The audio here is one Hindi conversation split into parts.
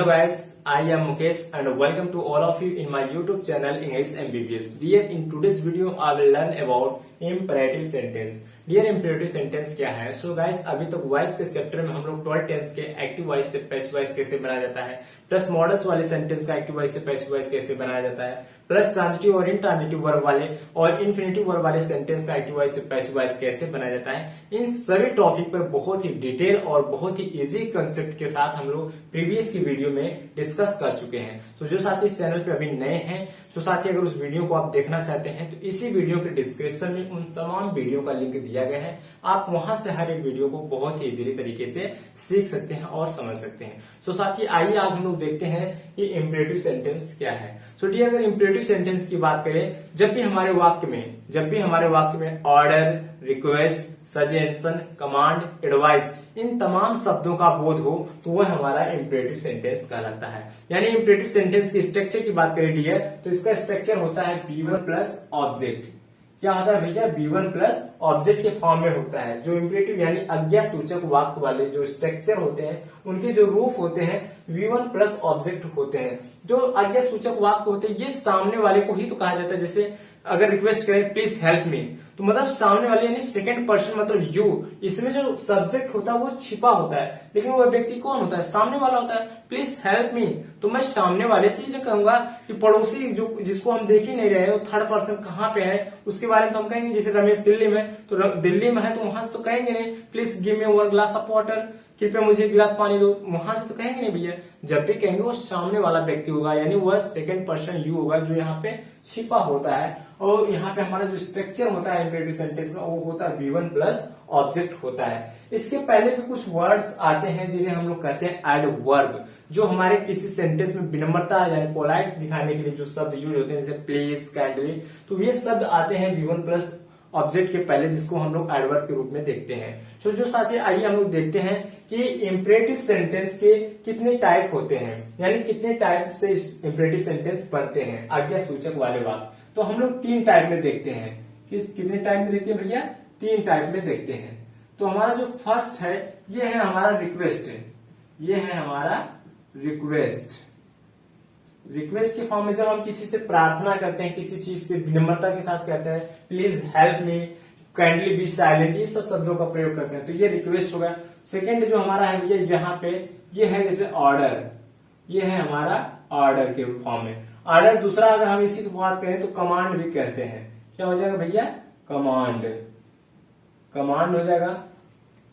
guys, I am Mukesh and welcome to all of you in my YouTube channel English MBBS. Dear, in today's video I will learn about imperative sentence. Dear imperative sentence क्या है? सो गाइस, अभी तक वॉइस के चैप्टर में हम लोग 12 टेंस के एक्टिव वॉइस से पैसिव वॉइस कैसे बनाया जाता है, प्लस मॉडल्स वाले सेंटेंस का एक्टिव वॉइस से पैसिव वॉइस कैसे बनाया जाता है, प्लस ट्रांजिटिव और इनट्रांजिटिव वर्ब वाले और इन्फिनिटिव वर्ब वाले सेंटेंस का एक्टिव वॉइस से पैसिव वॉइस कैसे बनाया जाता है, इन सभी टॉपिक पर बहुत ही डिटेल और बहुत ही इजी कंसेप्ट के साथ हम लोग प्रीवियस की वीडियो में डिस्कस कर चुके हैं। तो जो साथी इस चैनल पे अभी नए हैं, तो साथी अगर उस वीडियो को आप देखना चाहते हैं तो इसी वीडियो के डिस्क्रिप्शन में उन तमाम वीडियो का लिंक दिया गया है। आप वहां से हर एक वीडियो को बहुत ही इजीली तरीके से सीख सकते हैं और समझ सकते हैं। तो साथी आइए आज हम लोग देखते हैं कि इम्पेरेटिव सेंटेंस क्या है। सो डियर, अगर इम्पेरेटिव सेंटेंस की बात करें, जब भी हमारे वाक्य में order, request, suggestion, command, advice, इन तमाम शब्दों का बोध हो तो वह हमारा इम्पेरेटिव सेंटेंस कहलाता है। यानी इम्पेरेटिव सेंटेंस की स्ट्रक्चर की बात करें डियर, तो इसका स्ट्रक्चर होता है B1 प्लस ऑब्जेक्ट। क्या होता है भैया? B1 प्लस ऑब्जेक्ट के फॉर्म में होता है। जो इम्पेरेटिव यानी आज्ञा सूचक वाक्य वाले जो स्ट्रक्चर होते हैं, उनके जो रूप होते हैं V1 प्लस ऑब्जेक्ट होते हैं। जो आज्ञा सूचक वाक्य होते हैं, ये सामने वाले को ही तो कहा जाता है। जैसे अगर रिक्वेस्ट करें प्लीज हेल्प मी, तो मतलब सामने वाले यानी सेकंड पर्सन मतलब यू, इसमें जो सब्जेक्ट होता है वो छिपा होता है, लेकिन वो व्यक्ति कौन होता है? सामने वाला होता है। प्लीज हेल्प मी, तो मैं सामने वाले से ये कहूंगा कि पड़ोसी जो जिसको हम देख ही नहीं रहे वो थर्ड पर्सन कहाँ पे है उसके बारे में तो हम कहेंगे। जैसे रमेश दिल्ली में, तो दिल्ली में है तो वहां से तो कहेंगे नहीं please give me 1 glass of water, कृपया मुझे एक गिलास पानी दो, वहां से तो कहेंगे नहीं भैया। जब भी कहेंगे वो सामने वाला व्यक्ति होगा, यानी वह सेकंड पर्सन यू होगा जो यहाँ पे छिपा होता है। और यहाँ पे हमारा जो स्ट्रक्चर होता है इम्पेरेटिव सेंटेंस का, वो होता है B1 प्लस ऑब्जेक्ट होता है। इसके पहले भी कुछ वर्ड्स आते हैं जिन्हें हम लोग कहते हैं एडवर्ब, जो हमारे किसी सेंटेंस में विनम्रता यानी पोलाइट दिखाने के लिए जो शब्द यूज होते हैं, जैसे प्लीज, काइंडली, तो ये शब्द आते हैं B1 प्लस ऑब्जेक्ट के पहले, जिसको हम लोग एडवर्ब के रूप में देखते हैं। तो जो साथी आइए हम लोग देखते हैं कि इम्पेरेटिव सेंटेंस के कितने टाइप होते हैं, यानी कितने टाइप से इम्पेरेटिव सेंटेंस बनते हैं आज्ञा सूचक वाले वाक्य। तो हम लोग 3 टाइप में देखते हैं। कितने टाइप में देखते हैं भैया? 3 टाइप में देखते हैं। तो हमारा जो फर्स्ट है ये है हमारा रिक्वेस्ट, ये है हमारा रिक्वेस्ट। रिक्वेस्ट के फॉर्म में जब हम किसी से प्रार्थना करते हैं, किसी चीज से विनम्रता के साथ कहते हैं please help me, kindly be silent, ये सब शब्दों का प्रयोग करते हैं, तो ये रिक्वेस्ट होगा। सेकेंड जो हमारा है भैया यहाँ पे ये है जैसे ऑर्डर, ये है हमारा ऑर्डर के फॉर्म में ऑर्डर। दूसरा अगर हम इसी की बात करें तो कमांड भी कहते हैं। क्या हो जाएगा भैया? कमांड, कमांड हो जाएगा,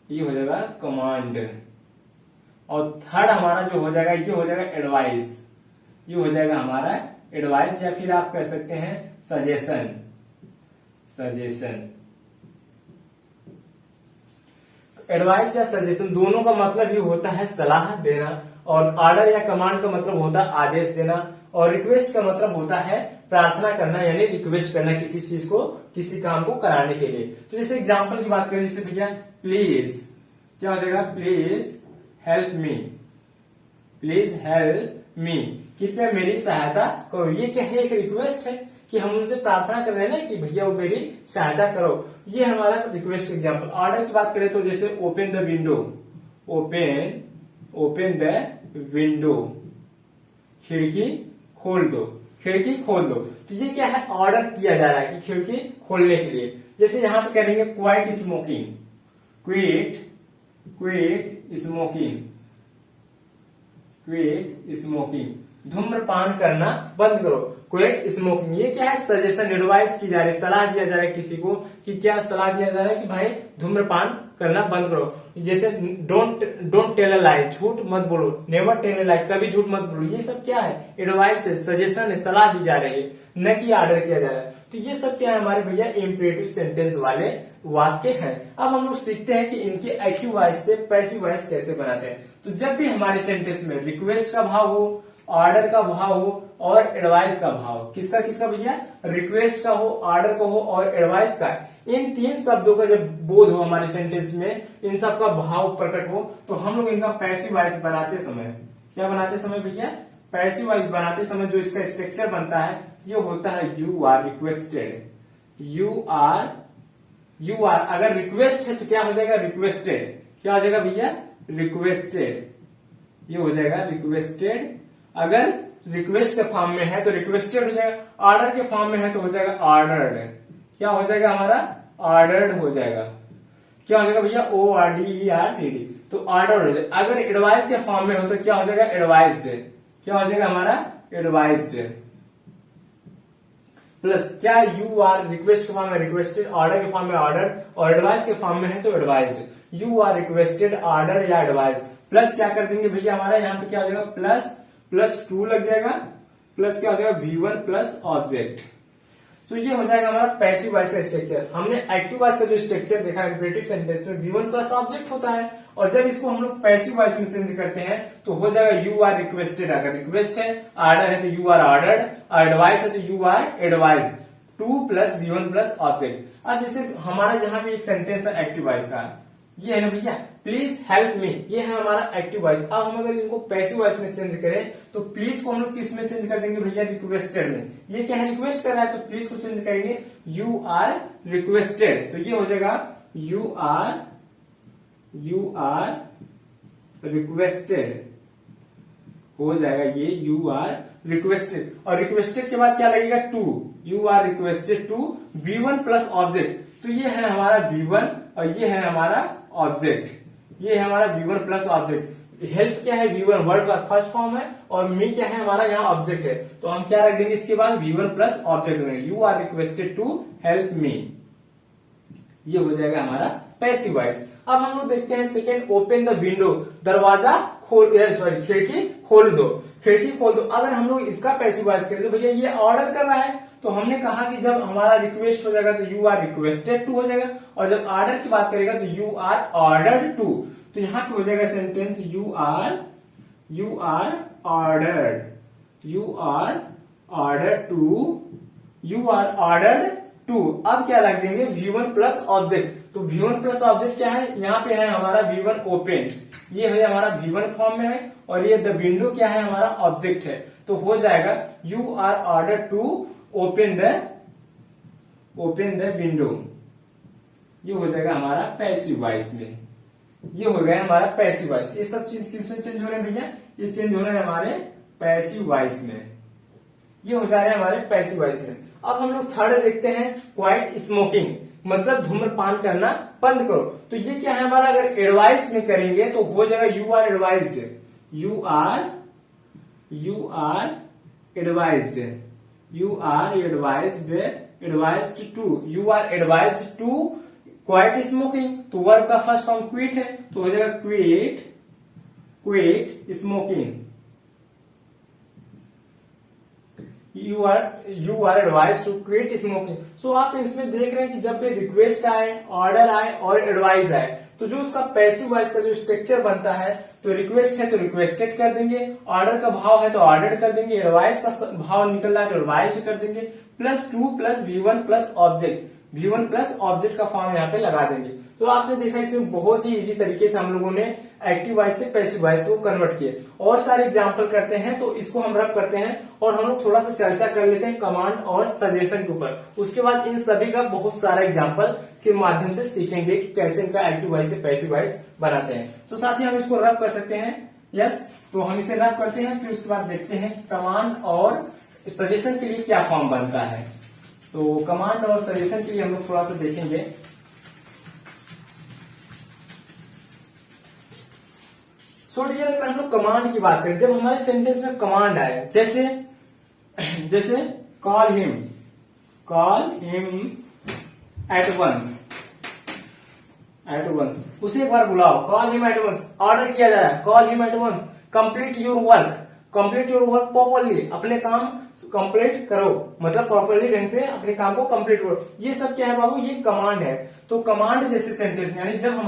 ये हो जाएगा कमांड। और थर्ड हमारा जो हो जाएगा ये हो जाएगा एडवाइस, ये हो जाएगा हमारा एडवाइस, या फिर आप कह सकते हैं सजेशन, सजेशन। एडवाइस या सजेशन दोनों का मतलब ये होता है सलाह देना, और ऑर्डर या कमांड का मतलब होता है आदेश देना, और रिक्वेस्ट का मतलब होता है प्रार्थना करना, यानी रिक्वेस्ट करना किसी चीज को, किसी काम को कराने के लिए। तो जैसे एग्जांपल की बात करें, जैसे भैया प्लीज, क्या हो जाएगा? Please help me, please help me, कृपया मेरी सहायता करो। ये क्या है? एक रिक्वेस्ट है कि हम उनसे प्रार्थना कर रहे हैं ना कि भैया वो मेरी सहायता करो। ये हमारा रिक्वेस्ट एग्जाम्पल। ऑर्डर की बात करें तो जैसे open the window, open the window, खिड़की खोल दो, खिड़की खोल दो। तो ये क्या है? ऑर्डर किया जा रहा है कि खिड़की खोलने के लिए। जैसे यहाँ पे करेंगे quite smoking, quit smoking, quit smoking, धूम्रपान करना बंद करो, क्विट स्मोकिंग। ये क्या है? सजेशन, एडवाइस की जा रही है, सलाह दिया जा रहा है किसी को कि क्या सलाह दिया जा रहा है कि भाई धूम्रपान करना बंद करो। जैसे डोंट टेल अ लाई, झूठ मत बोलो, नेवर टेल अ लाई, कभी झूठ मत बोलो। ये सब क्या है? एडवाइस है, सजेशन है, सलाह दी जा रही है, न कि ऑर्डर किया जा रहा है। तो ये सब क्या है हमारे भैया? इम्पेरेटिव सेंटेंस वाले वाक्य हैं। अब हम लोग सीखते हैं कि इनके एक्टिव वॉइस से पैसिव वॉइस कैसे बनाते हैं। तो जब भी हमारे सेंटेंस में रिक्वेस्ट का भाव हो, ऑर्डर का भाव हो और एडवाइस का भाव, किसका किसका भैया? रिक्वेस्ट का हो, ऑर्डर का हो और एडवाइस का, इन 3 शब्दों का जब बोध हो हमारे सेंटेंस में, इन सब का भाव प्रकट हो, तो हम लोग इनका पैसिव वॉइस बनाते समय, क्या बनाते समय भैया? पैसिव वॉइस बनाते समय जो इसका स्ट्रक्चर बनता है ये होता है you are requested, you are अगर रिक्वेस्ट है तो क्या हो जाएगा? रिक्वेस्टेड। क्या हो जाएगा भैया? रिक्वेस्टेड, ये हो जाएगा रिक्वेस्टेड। अगर रिक्वेस्ट के फॉर्म में है तो रिक्वेस्टेड हो जाएगा, ऑर्डर के फॉर्म में है तो हो जाएगा ऑर्डर्ड। क्या हो जाएगा हमारा? ऑर्डर्ड हो जाएगा। क्या हो जाएगा भैया? ORDERD, तो ऑर्डर हो जाएगा। अगर एडवाइस के फॉर्म में हो तो क्या हो जाएगा? एडवाइज्ड। क्या हो जाएगा हमारा? एडवाइज्ड। प्लस क्या? यू आर, रिक्वेस्ट के फॉर्म में रिक्वेस्टेड, ऑर्डर के फॉर्म में ऑर्डर, और एडवाइस के फॉर्म में है तो advised. You are requested, order या एडवाइस। प्लस क्या कर देंगे भैया हमारा यहाँ पे? क्या हो जाएगा? प्लस 2 लग जाएगा, प्लस क्या हो जाएगा? V1 plus object. तो ये हो जाएगा हमारा पैसिव वॉइस का स्ट्रक्चर। हमने एक्टिव वॉइस का जो स्ट्रक्चर देखा इंपेरेटिव सेंटेंस में V1 प्लस ऑब्जेक्ट होता है, और जब इसको हम लोग पैसिव वॉइस में चेंज करते हैं तो हो जाएगा यू आर रिक्वेस्टेड। अगर रिक्वेस्ट है, ऑर्डर है तो यू आर ऑर्डर्ड, और एडवाइस है तो you are advise. 2 plus V1 plus object. अब जैसे हमारा जहां भी एक सेंटेंस है एक्टिव वॉइस का, ये है ना भैया, प्लीज हेल्प मी, ये है हमारा एक्टिव वॉइस। अब हम अगर इनको पैसिव वॉइस में चेंज करें तो प्लीज को हम लोग किस में चेंज कर देंगे भैया? रिक्वेस्टेड में। ये क्या है? रिक्वेस्ट कर रहा है तो प्लीज को चेंज करेंगे यू आर रिक्वेस्टेड। तो ये हो जाएगा यू आर रिक्वेस्टेड हो जाएगा, ये यू आर रिक्वेस्टेड। और रिक्वेस्टेड के बाद क्या लगेगा? 2, you are requested to V1 plus object. तो ये है हमारा V1 और ये है हमारा ऑब्जेक्ट। ये है हमारा V1 प्लस ऑब्जेक्ट। हेल्प क्या है? V1 वर्ड का फर्स्ट फॉर्म है, और मी क्या है? हमारा यहाँ ऑब्जेक्ट है। तो हम क्या रख देंगे इसके बाद? V1 प्लस ऑब्जेक्ट देंगे, you are requested to help me. ये हो जाएगा हमारा पैसिव वॉइस। अब हम लोग देखते हैं सेकेंड, ओपन द विंडो, दरवाजा खोल, सॉरी खिड़की खोल दो, खिड़की खोल दो। अगर हम लोग इसका पैसिव वॉइस करें तो भैया ये ऑर्डर कर रहा है, तो हमने कहा कि जब हमारा रिक्वेस्ट हो जाएगा तो यू आर रिक्वेस्टेड टू हो जाएगा, और जब ऑर्डर की बात करेगा तो यू आर ऑर्डर्ड टू। तो यहाँ पे हो जाएगा sentence you are ordered, you are ordered to. अब क्या लग देंगे? V1 plus object. तो V1 प्लस ऑब्जेक्ट क्या है? यहाँ पे है हमारा V1 ओपन, ये है हमारा V1 फॉर्म में है, और ये द विंडो क्या है? हमारा ऑब्जेक्ट है। तो हो जाएगा you are order to open the window. ये हो जाएगा हमारा पैसिव वॉइस में। ये हो गया हमारा पैसिव वॉइस। ये सब चीज किस में चेंज हो रहे हैं भैया? ये चेंज हो रहे हैं हमारे पैसिव वॉइस में। ये हो जा रहे हैं हमारे पैसिव वॉइस में। अब हम लोग थर्ड देखते हैं, क्वाइट स्मोकिंग, मतलब धूम्रपान करना बंद करो। तो ये क्या है हमारा? अगर एडवाइस में करेंगे तो हो जाएगा you are advised, you are advised, you are advised to, you are advised to quite smoking. तो वर्ब का फर्स्ट फॉर्म क्विट है, तो हो जाएगा quit smoking. You are advise to quit smoking. So आप इसमें देख रहे हैं कि जब भी रिक्वेस्ट आए, ऑर्डर आए और एडवाइस आए, तो जो उसका पैसिव वॉइस का जो स्ट्रक्चर बनता है, तो रिक्वेस्ट है तो रिक्वेस्टेड कर देंगे, ऑर्डर का भाव है तो ऑर्डर कर देंगे, एडवाइस का भाव निकल रहा है तो एडवाइज कर देंगे, plus 2 plus V1 plus object, V1 plus object का फॉर्म यहाँ पे लगा देंगे। तो आपने देखा इसमें बहुत ही इजी तरीके से हम लोगों ने एक्टिव वॉइस से पैसिव वॉइस को कन्वर्ट किए। और सारे एग्जांपल करते हैं, तो इसको हम रब करते हैं और हम लोग थोड़ा सा चर्चा कर लेते हैं कमांड और सजेशन के ऊपर। उसके बाद इन सभी का बहुत सारा एग्जांपल के माध्यम से सीखेंगे कि कैसे इनका एक्टिव वॉइस से पैसिव वॉइस बनाते हैं। तो साथ ही हम इसको रब कर सकते हैं। यस, तो हम इसे रब करते हैं, फिर उसके बाद देखते हैं कमांड और सजेशन के लिए क्या फॉर्म बनता है। तो कमांड और सजेशन के लिए हम लोग थोड़ा सा देखेंगे। सो डियर, अगर हम लोग कमांड की बात करें, जब हमारे सेंटेंस में कमांड आए, जैसे कॉल हिम एट वंस, उसे एक बार बुलाओ, call him at once. Order किया जा रहा है, call him at once, complete your work properly, अपने काम कंप्लीट करो, मतलब प्रॉपरली ढंग से अपने काम को कंप्लीट करो। ये सब क्या है बाबू? ये कमांड है। तो कमांड जैसे सेंटेंस, यानी जब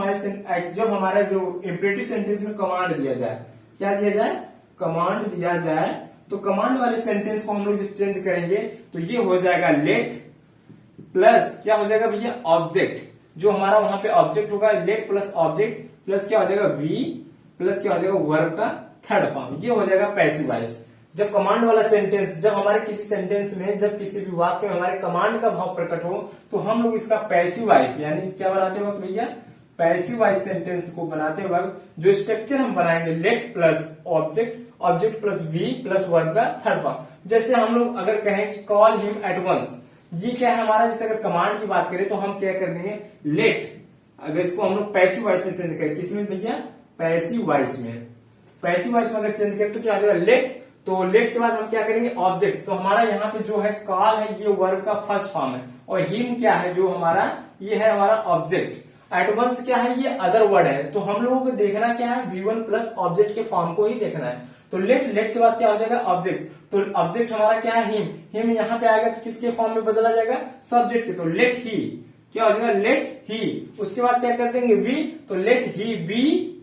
हमारा जो इंपेरेटिव सेंटेंस में कमांड दिया जाए, क्या दिया जाए? कमांड दिया जाए, तो कमांड वाले सेंटेंस को हम लोग जब चेंज करेंगे तो ये हो जाएगा लेट प्लस क्या हो जाएगा भैया? ऑब्जेक्ट। जो हमारा वहां पे ऑब्जेक्ट होगा, लेट प्लस ऑब्जेक्ट प्लस क्या हो जाएगा? वी प्लस क्या हो जाएगा? वर्ब का थर्ड फॉर्म। ये हो जाएगा पैसिव वॉइस। जब कमांड वाला सेंटेंस, जब हमारे किसी सेंटेंस में, जब किसी भी वाक्य में हमारे कमांड का भाव प्रकट हो, तो हम लोग इसका पैसिव वॉइस यानी क्या बनाते हो भैया? पैसिव वॉइस सेंटेंस को बनाते वक्त जो स्ट्रक्चर हम बनाएंगे let plus object, object plus V plus verb का थर्ड फॉर्म। जैसे हम लोग अगर कहें कि कॉल हिम एट वंस, ये क्या है हमारा, जैसे अगर कमांड की बात करें तो हम क्या कर देंगे लेट, अगर इसको हम लोग पैसिव वॉइस में चेंज करें, किसमें भैया, पैसिव वॉइस में, पैसिव वॉइस में अगर चेंज करें तो क्या हो जाएगा लेट, तो लेट के बाद हम क्या करेंगे ऑब्जेक्ट, तो हमारा यहाँ पे जो है कॉल है ये वर्ब का फर्स्ट फॉर्म है, और हिम क्या है जो हमारा, ये है हमारा ऑब्जेक्ट, एडवांस क्या है ये अदर वर्ड है। तो हम लोगों को देखना क्या है, V1 प्लस ऑब्जेक्ट के फॉर्म को ही देखना है। तो लेट, लेट के बाद क्या हो जाएगा ऑब्जेक्ट, तो ऑब्जेक्ट हमारा क्या है हिम, हिम यहाँ पे आएगा तो किसके फॉर्म में बदला जाएगा, सब्जेक्ट के, तो लेट ही, क्या हो जाएगा लेट ही। उसके बाद क्या कर देंगे वी, तो लेट ही बी,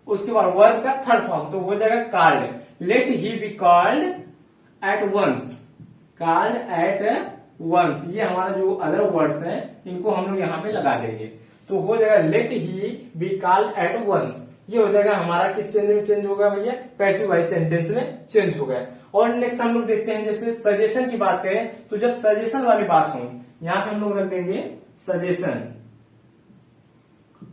उसके बाद वर्ब का थर्ड फॉर्म तो हो जाएगा called, let he be called at once, called at once. ये हमारा जो अदर वर्ड्स हैं इनको हम लोग यहाँ पे लगा देंगे, तो हो जाएगा let he be called at once. ये हो जाएगा हमारा किस चेंज में चेंज होगा भैया, पैसिव वॉइस सेंटेंस में चेंज हो गया। और नेक्स्ट हम लोग देखते हैं, जैसे सजेशन की बात करें तो जब सजेशन वाली बात हो, यहाँ पे हम लोग रख देंगे सजेशन।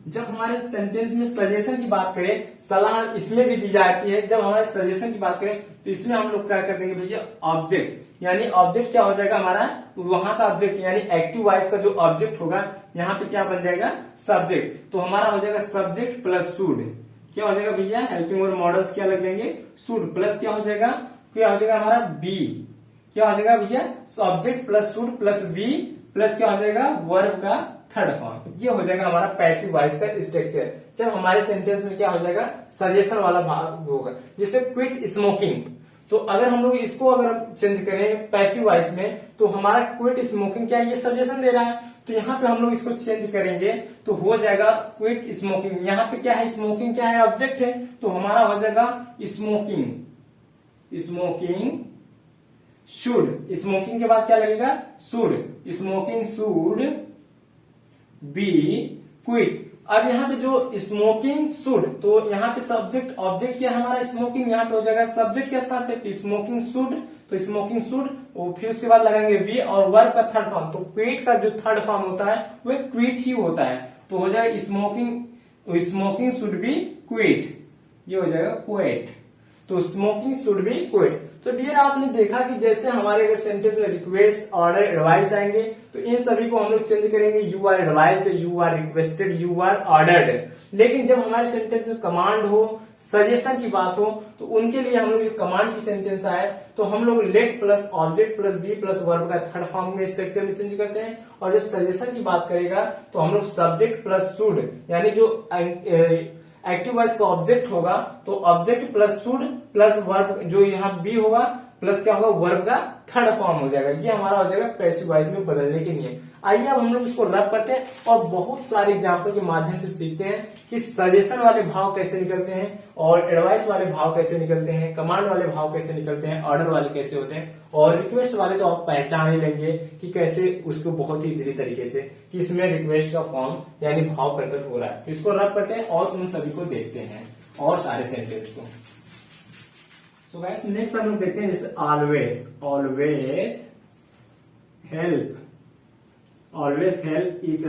जब हमारे सेंटेंस में सजेशन की बात करें, सलाह इसमें भी दी जाती है, जब हमारे सजेशन की बात करें तो इसमें हम लोग क्या कर देंगे भैया ऑब्जेक्ट, यानी ऑब्जेक्ट क्या हो जाएगा हमारा, वहां का ऑब्जेक्ट यानी एक्टिव वॉइस का जो ऑब्जेक्ट होगा यहाँ पे क्या बन जाएगा सब्जेक्ट, तो हमारा हो जाएगा सब्जेक्ट प्लस शुड, क्या हो जाएगा भैया हेल्पिंग वर्ड मॉडल्स क्या लग जाएंगे शुड, प्लस क्या हो जाएगा हमारा बी, क्या हो जाएगा भैया object plus should plus be plus क्या हो जाएगा वर्ब का थर्ड फॉर्म। ये हो जाएगा हमारा पैसिव वॉइस का स्ट्रक्चर। जब हमारे सेंटेंस में क्या हो जाएगा सजेशन वाला भाग होगा, जैसे क्विट स्मोकिंग, तो अगर हम लोग इसको अगर चेंज करें पैसिव वॉइस में तो हमारा क्विट स्मोकिंग क्या है, ये सजेशन दे रहा है, तो यहाँ पे हम लोग इसको चेंज करेंगे तो हो जाएगा क्विट स्मोकिंग। यहाँ पे क्या है स्मोकिंग क्या है ऑब्जेक्ट है, तो हमारा हो जाएगा स्मोकिंग, स्मोकिंग शुड, स्मोकिंग के बाद क्या लगेगा should, smoking should be quit. अब यहाँ पे जो स्मोकिंग शुड, तो यहाँ पे सब्जेक्ट ऑब्जेक्ट क्या है हमारा स्मोकिंग, यहाँ पे हो जाएगा सब्जेक्ट के स्थान पे स्मोकिंग शुड, तो स्मोकिंग शुड, और फिर उसके बाद लगाएंगे वी और वर्ब का थर्ड फॉर्म, तो क्विट का जो थर्ड फॉर्म होता है वह क्विट ही होता है, तो हो जाएगा स्मोकिंग शुड बी क्विट, ये हो जाएगा क्विट, तो स्मोकिंग शुड बी क्विट। तो डियर आपने देखा कि जैसे हमारे अगर सेंटेंस में रिक्वेस्ट ऑर्डर एडवाइस आएंगे तो इन सभी को हम लोग चेंज करेंगे, you are advised, you are requested, you are ordered. लेकिन जब हमारे सेंटेंस में कमांड हो, सजेशन की बात हो, तो उनके लिए हम लोग जो कमांड की सेंटेंस आए तो हम लोग let plus object plus be plus verb का थर्ड फॉर्म में स्ट्रक्चर में चेंज करते हैं। और जब सजेशन की बात करेगा तो हम लोग सब्जेक्ट प्लस शुड, यानी जो एक्टिव वॉइस का ऑब्जेक्ट होगा तो object plus should plus verb, जो यहाँ बी होगा प्लस क्या होगा वर्ब का थर्ड फॉर्म हो जाएगा। ये हमारा हो जाएगा पैसिव वॉइस में बदलने के नियम। आइए अब हम लोग इसको रब करते हैं और बहुत सारे एग्जाम्पल के माध्यम से सीखते हैं कि सजेशन वाले भाव कैसे निकलते हैं और एडवाइस वाले भाव कैसे निकलते हैं, कमांड वाले भाव कैसे निकलते हैं, ऑर्डर वाले कैसे होते हैं, और रिक्वेस्ट वाले तो आप पहचान ही लेंगे कि कैसे उसको बहुत ही इजीली तरीके से कि इसमें रिक्वेस्ट का फॉर्म यानी भाव प्रकट हो रहा है। तो इसको रब करते हैं और उन सभी को देखते हैं और सारे सेंटेंस को। सो गाइस नेक्स्ट हम लोग देखते हैं जैसे always, always help, always help each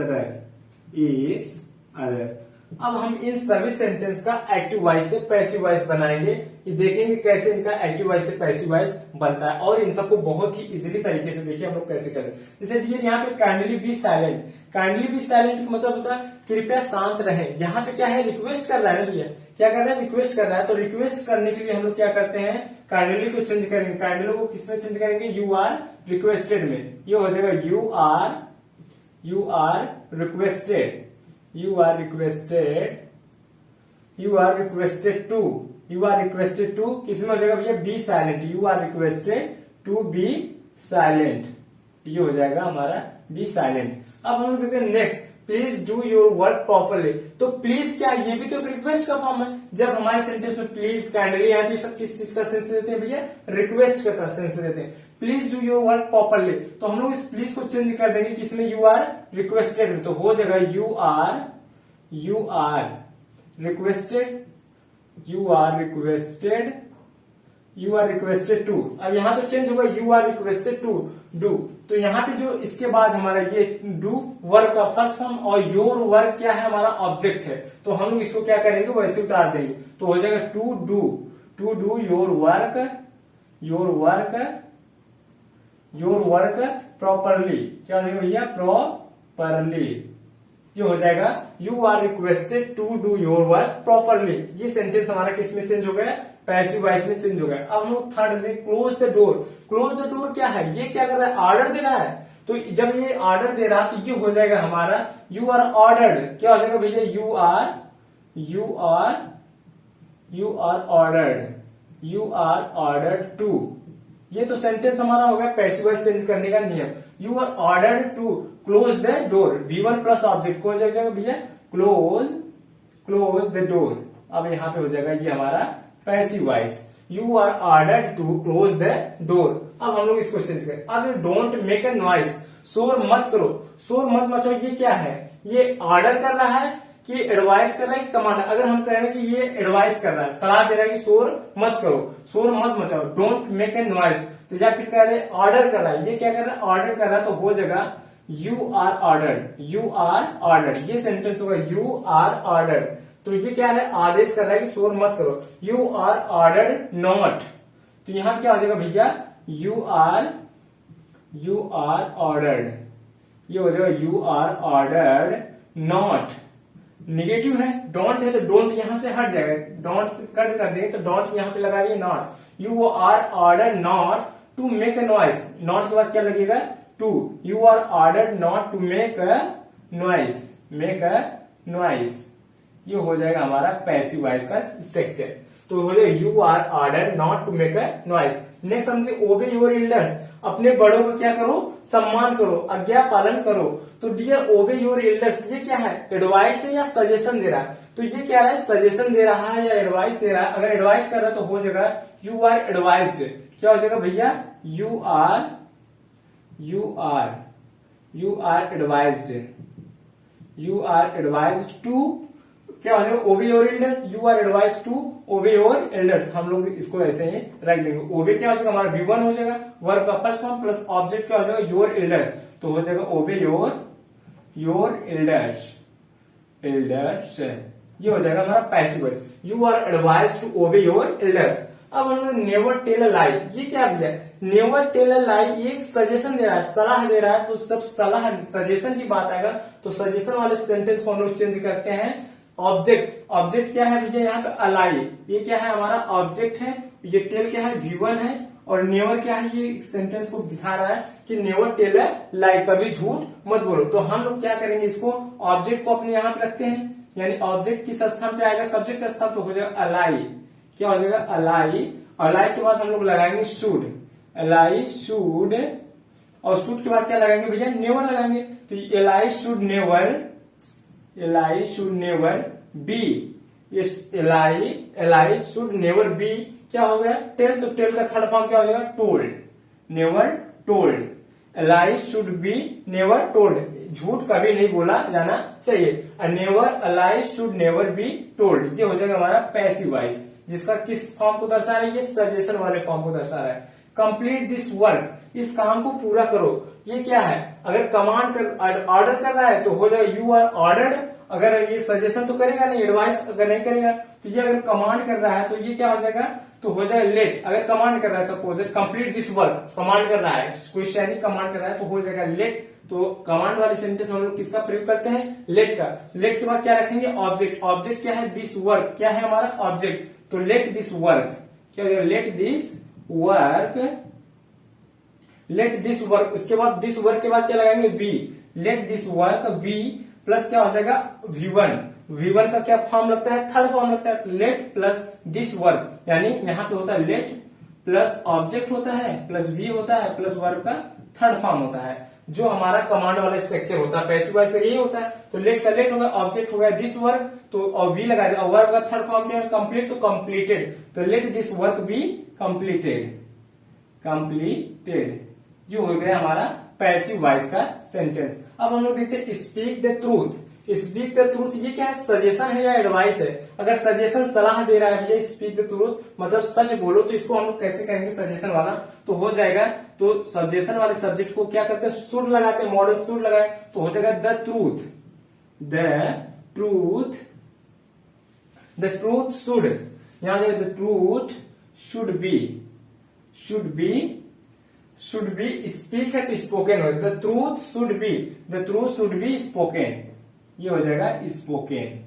other. अब हम इन सभी सेंटेंस का एक्टिव वॉइस से पैसिव वॉइस बनाएंगे, ये देखेंगे कैसे इनका एक्टिव वॉइस से पैसिव वॉइस बनता है और इन सबको बहुत ही इजीली तरीके से देखिए हम लोग कैसे करें। जैसे डियर यहाँ पे kindly be silent, kindly be silent का मतलब होता है कृपया शांत रहें। यहाँ पे क्या है रिक्वेस्ट कर रहा है ना भैया, क्या कर रहा है रिक्वेस्ट कर रहा है, तो रिक्वेस्ट करने के लिए हम लोग क्या करते हैं काइंडली को चेंज करेंगे, काइंडली को किसमें चेंज करेंगे यू आर रिक्वेस्टेड में, ये हो जाएगा you are requested, you are requested to किसमें हो जाएगा भैया be silent, you are requested to be silent, ये हो जाएगा हमारा बी साइलेंट। अब हम लोग देखते हैं next please do your work properly. तो प्लीज क्या ये भी तो एक रिक्वेस्ट का फॉर्म है। जब हमारे सेंटेंस में प्लीज काइंडली है तो सब किस चीज का सेंस देते हैं भैया रिक्वेस्ट का सेंस देते हैं। Please do your work properly, तो हम लोग इस प्लीज को चेंज कर देंगे किसमें यू आर रिक्वेस्टेड में, तो हो जाएगा you are requested you are requested to. अब यहाँ तो चेंज होगा, you are requested to do. तो यहाँ पे जो इसके बाद हमारा ये डू वर्क का फर्स्ट फॉर्म और योर वर्क क्या है हमारा ऑब्जेक्ट है, तो हम लोग इसको क्या करेंगे वैसे उतार देंगे, तो हो जाएगा to do your work properly. क्या हो जाएगा भैया, प्रॉपरली। ये हो जाएगा you are requested to do your work properly. ये सेंटेंस हमारा किस में चेंज हो गया, पैसिव वॉइस में चेंज हो गया। अब हम लोग थर्ड में close the door. Close the door क्या है, ये क्या कर रहा है, ऑर्डर दे रहा है। तो जब ये ऑर्डर दे रहा है तो ये हो जाएगा हमारा यू आर ऑर्डर्ड। क्या हो जाएगा भैया, यू आर ऑर्डर्ड टू। ये तो सेंटेंस हमारा हो गया पैसिव वॉइस चेंज करने का नियम। You are ordered to close the door, V1 plus object को हो जाएगा भैया क्लोज द डोर। अब यहाँ पे हो जाएगा ये हमारा passive voice, you are ordered to close the door. अब हम लोग इसको चेंज करें। अब डोंट मेक अ नॉइस, शोर मत करो, शोर मत मचाओ। ये क्या है, ये ऑर्डर कर रहा है कि एडवाइस कर रहा है कि कमांड। अगर हम कह रहे हैं कि ये एडवाइस कर रहा है, सलाह दे रहा है कि शोर मत करो, शोर मत मचाओ, डोंट मेक ए नॉइस। तो या फिर कह रहे हैं ऑर्डर कर रहा है, ये क्या कर रहा है, ऑर्डर कर रहा है, तो हो जाएगा यू आर ऑर्डर्ड। ये सेंटेंस होगा यू आर ऑर्डर्ड। तो ये क्या है, आदेश कर रहा है कि शोर मत करो। यू आर ऑर्डर्ड नॉट, तो यहां क्या हो जाएगा भैया, यू आर ऑर्डर्ड। ये हो जाएगा you are ordered not. Negative है, डोंट है तो डोंट यहां से हट जाएगा, डोंट कट कर देंगे तो डोंट यहां पे लगाइए not. You are ordered not to make a noise. Not के बाद क्या लगेगा, to. You are ordered not to make a noise. ये हो जाएगा हमारा पैसिव वॉइस का स्ट्रक्चर। तो हो जाएगा you are ordered not to make a noise. Next हमसे ओबे योर एल्डर्स, अपने बड़ों को क्या करो, सम्मान करो, आज्ञा पालन करो। तो डियर ओबे योर एल्डर्स, ये क्या है, एडवाइस है या सजेशन दे रहा है। तो ये क्या है, सजेशन दे रहा है या एडवाइस दे रहा है। अगर एडवाइस कर रहा है तो हो जाएगा यू आर एडवाइज्ड। क्या हो जाएगा भैया, यू आर एडवाइज्ड टू। क्या हो जाएगा, obey your elders, you are advise to obey your elders. हम लोग इसको ऐसे ही रख देंगे। ओबे क्या हो जाएगा हमारा V1 हो जाएगा, वर्ब का फर्स्ट फॉर्म प्लस ऑब्जेक्ट क्या हो जाएगा, योर एल्डर्स। तो हो जाएगा ओबे योर एल्डर्स। ये हो जाएगा हमारा passive voice, you are advise to obey your elders. अब हम लोग नेवर टेल अ लाई, ये क्या है, नेवर टेल अ लाई, ये सजेशन दे रहा है, सलाह दे रहा है। तो सब सलाह सजेशन की बात आएगा तो सजेशन वाले सेंटेंस को हम लोग चेंज करते हैं ऑब्जेक्ट क्या है भैया, यहाँ पे अलाई, ये क्या है हमारा ऑब्जेक्ट है। ये टेल क्या है, V1 है। और नेवर क्या है, ये सेंटेंस को दिखा रहा है कि नेवर टेल अ लाई, कभी झूठ मत बोलो। तो हम लोग क्या करेंगे, इसको ऑब्जेक्ट को अपने यहाँ पे रखते हैं, यानी ऑब्जेक्ट किस स्थान पे आएगा, सब्जेक्ट का स्थान। तो हो जाएगा अलाई। क्या हो जाएगा, अलाई के बाद हम लोग लगाएंगे शुड, अलाई शुड। और शुड के बाद क्या लगाएंगे भैया, नेवर लगाएंगे। तो अलाई शुड नेवर बी। ये अलाई शुड नेवर बी क्या हो गया, टेल। तो टेल का थर्ड फॉर्म क्या हो जाएगा, told, never told. A lie should be never told, झूठ कभी नहीं बोला जाना चाहिए। A lie should never be told. ये हो जाएगा हमारा पैसिव वॉइस, जिसका किस फॉर्म को दर्शा रहा है, ये सजेशन वाले फॉर्म को दर्शा रहा है। कंप्लीट दिस वर्क, इस काम को पूरा करो। ये क्या है, अगर कमांड कर ऑर्डर कर रहा है तो हो जाएगा यू आर ऑर्डर्ड। अगर ये सजेशन तो करेगा नहीं, एडवाइस अगर नहीं करेगा, तो ये अगर कमांड कर रहा है तो ये क्या हो जाएगा, तो हो जाएगा लेट। अगर कमांड कर रहा है, suppose complete this work command कर रहा है, कोई सैनिक कमांड कर रहा है तो हो जाएगा लेट। तो कमांड वाले सेंटेंस हम लोग किसका प्रयोग करते हैं, लेट का। लेट के बाद क्या रखेंगे, ऑब्जेक्ट क्या है, दिस वर्क क्या है हमारा ऑब्जेक्ट। तो लेट दिस वर्क, क्या हो जाएगा, लेट दिस वर्क। उसके बाद दिस वर्क के बाद क्या लगाएंगे, V. Let this work V plus क्या हो जाएगा, V1 का क्या फॉर्म लगता है, थर्ड फॉर्म लगता है। लेट प्लस दिस वर्क, यानी यहाँ पे होता है लेट प्लस ऑब्जेक्ट होता है प्लस V होता है प्लस वर्क का थर्ड फॉर्म होता है, जो हमारा कमांड वाला स्ट्रक्चर होता है। पैसिव वॉइस का यही होता है। तो लेट का लेट होगा, ऑब्जेक्ट हो गया दिस वर्क, तो और V लगा दिया। वर्क का थर्ड फॉर्म क्या है, कंप्लीट, तो कंप्लीटेड। तो late this work be completed. ये हो गया हमारा पैसिव वॉइस का सेंटेंस। अब हम लोग देखते हैं speak the truth. Speak the truth ये क्या है, सजेशन है या एडवाइस है। अगर सजेशन सलाह दे रहा है भैया स्पीक द ट्रूथ मतलब सच बोलो, तो इसको हम लोग कैसे करेंगे सजेशन वाला, तो हो जाएगा, तो सजेशन वाले सब्जेक्ट को क्या करते हैं, शुड लगाते हैं, मॉडल शुड लगाए, तो हो जाएगा the truth, the truth should, यहां जाएगा the truth should be speak है तो स्पोकन हो, the truth should be spoken, ये हो जाएगा स्पोकन,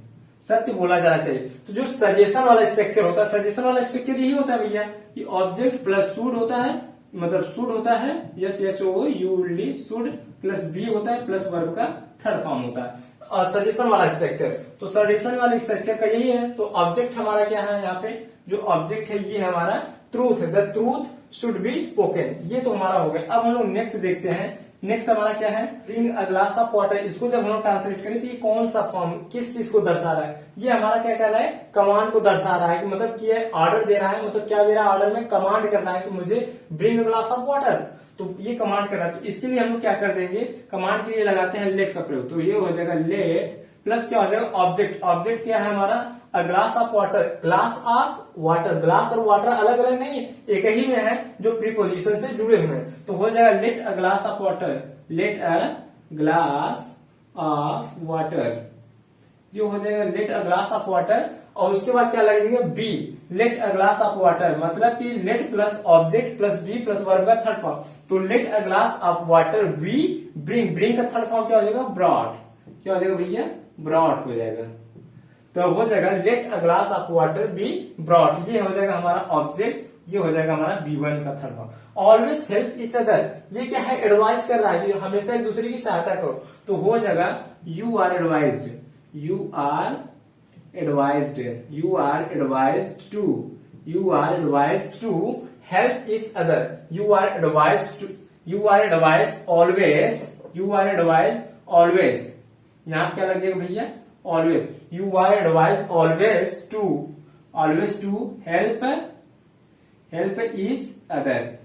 सत्य बोला जाना चाहिए। तो जो सजेशन वाला स्ट्रक्चर होता है, सजेशन वाला स्ट्रक्चर यही होता है भैया, कि ऑब्जेक्ट प्लस शुड होता है, मतलब शुड होता है, yes SHOULD should plus be होता है प्लस वर्ब का थर्ड फॉर्म होता है, और सजेशन वाला स्ट्रक्चर, तो सजेशन वाले स्ट्रक्चर का यही है। तो ऑब्जेक्ट हमारा क्या है, यहाँ पे जो ऑब्जेक्ट है ये हमारा ट्रूथ है, the truth should be spoken, ये तो हमारा हो गया। अब हम लोग नेक्स्ट देखते हैं, नेक्स्ट हमारा क्या है, drink a glass of water, इसको जब हम लोग ट्रांसलेट करें तो ये कौन सा फॉर्म किस चीज को दर्शा रहा है, ये हमारा क्या कह रहा है, कमांड को दर्शा रहा है, कि मतलब कि ये ऑर्डर दे रहा है, मतलब क्या दे रहा है, ऑर्डर में कमांड कर रहा है कि मुझे bring a glass of water, तो ये कमांड कर रहा है। तो इसके लिए हम लोग क्या कर देंगे, कमांड के लिए लगाते हैं लेट का प्रयोग, तो ये हो जाएगा लेट प्लस क्या हो जाएगा ऑब्जेक्ट, ऑब्जेक्ट क्या है हमारा, अ glass of water, glass of water, glass और वाटर अलग अलग नहीं है, एक ही में है जो प्रीपोजिशन से जुड़े हुए हैं, तो हो जाएगा let a glass of water, let a glass of water, ये हो जाएगा let a glass of water, और उसके बाद क्या लगेंगे be, let a glass of water, मतलब कि let plus object plus be plus verb का थर्ड फॉर्म, तो let a glass of water be bring का थर्ड फॉर्म क्या हो जाएगा, ब्रॉड, क्या हो जाएगा भैया, ब्रॉड हो जाएगा, तो हो जाएगा let a glass of water be brought, ये हो जाएगा हमारा ऑब्जेक्ट, ये हो जाएगा हमारा B1 का third form. Always help each other, ये क्या है, एडवाइस कर रहा है, ये हमेशा एक दूसरे की सहायता करो, तो हो जाएगा you are advised to help each other, you are advised always, यहां क्या लगेगा भैया, always, you are advised always to help each other,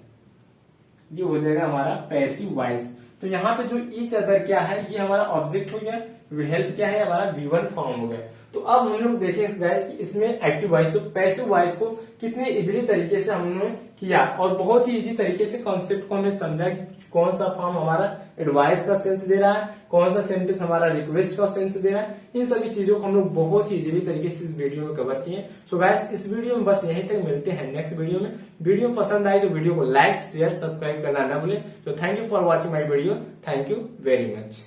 ये हो जाएगा हमारा पैसिव वॉइस। तो यहाँ पे जो ईच अदर क्या है, ये हमारा ऑब्जेक्ट हो गया, हेल्प क्या है हमारा V1 फॉर्म हो गया। तो अब हम लोग देखें गाइस कि इसमें एक्टिव वॉइस को, पैसिव वॉइस को कितने इजीली तरीके से हमने किया, और बहुत ही इजी तरीके से कॉन्सेप्ट को हमने समझा कि कौन सा फॉर्म हमारा एडवाइस का सेंस दे रहा है, कौन सा सेंटेंस हमारा रिक्वेस्ट का सेंस दे रहा है, इन सभी चीजों को हम लोग बहुत ही इजीली तरीके से इस वीडियो में कवर किए। सो गाइस इस वीडियो में बस यहीं तक, मिलते हैं नेक्स्ट वीडियो में। वीडियो पसंद आए तो वीडियो को लाइक शेयर सब्सक्राइब करना ना भूलें। तो thank you for watching my video, thank you very much.